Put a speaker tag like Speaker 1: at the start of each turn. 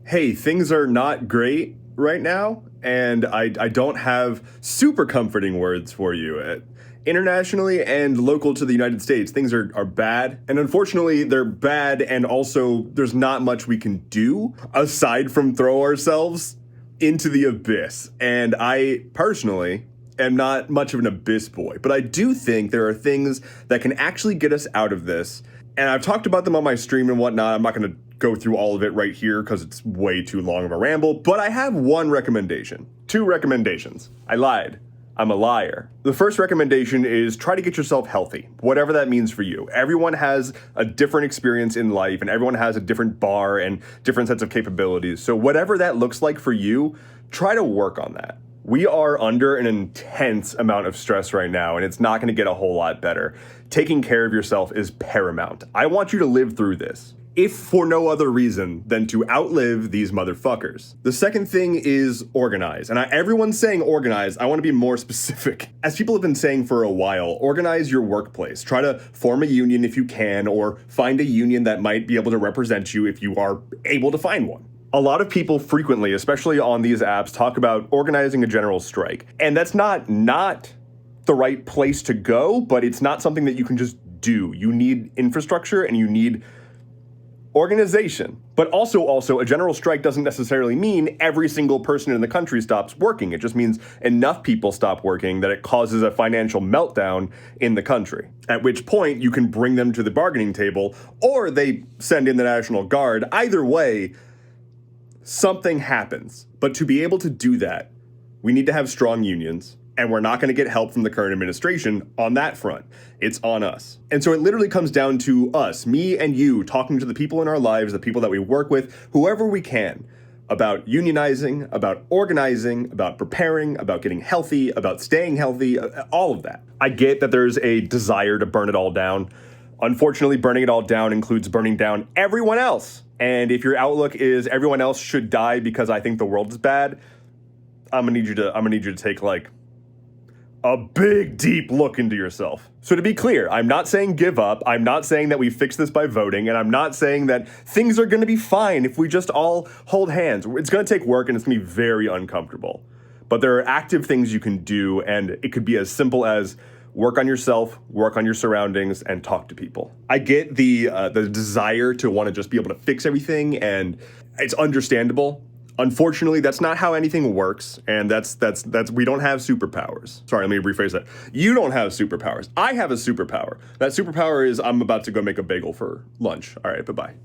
Speaker 1: hey, things are not great right now, and I don't have super comforting words for you. Internationally and local to the United States, things are bad. And unfortunately, they're bad, and also there's not much we can do aside from throw ourselves into the abyss. And I personally am not much of an abyss boy, but I do think there are things that can actually get us out of this. And I've talked about them on my stream and whatnot. I'm not going to go through all of it right here because it's way too long of a ramble, but I have one recommendation. Two recommendations. I lied. I'm a liar. The first recommendation is try to get yourself healthy, whatever that means for you. Everyone has a different experience in life, and everyone has a different bar and different sets of capabilities. So whatever that looks like for you, try to work on that. We are under an intense amount of stress right now, and it's not going to get a whole lot better. Taking care of yourself is paramount. I want you to live through this, if for no other reason than to outlive these motherfuckers. The second thing is organize. And everyone's saying organize. I want to be more specific. As people have been saying for a while, organize your workplace. Try to form a union if you can, or find a union that might be able to represent you if you are able to find one. A lot of people frequently, especially on these apps, talk about organizing a general strike. And that's not the right place to go, but it's not something that you can just do. You need infrastructure and you need organization. But also a general strike doesn't necessarily mean every single person in the country stops working. It just means enough people stop working that it causes a financial meltdown in the country, at which point you can bring them to the bargaining table, or they send in the National Guard. Either way, something happens. But to be able to do that, we need to have strong unions, and we're not going to get help from the current administration on that front. It's on us. And so it literally comes down to us, me and you, talking to the people in our lives, the people that we work with, whoever we can, about unionizing, about organizing, about preparing, about getting healthy, about staying healthy, all of that. I get that there's a desire to burn it all down. Unfortunately, burning it all down includes burning down everyone else. And if your outlook is everyone else should die because I think the world is bad, I'm gonna need you to take like a big, deep look into yourself. So to be clear, I'm not saying give up. I'm not saying that we fix this by voting. And I'm not saying that things are going to be fine if we just all hold hands. It's going to take work and it's going to be very uncomfortable. But there are active things you can do. And it could be as simple as work on yourself, work on your surroundings, and talk to people. I get the desire to want to just be able to fix everything, and it's understandable. Unfortunately, that's not how anything works, and that's we don't have superpowers. Sorry, let me rephrase that. You don't have superpowers. I have a superpower. That superpower is I'm about to go make a bagel for lunch. All right, bye-bye.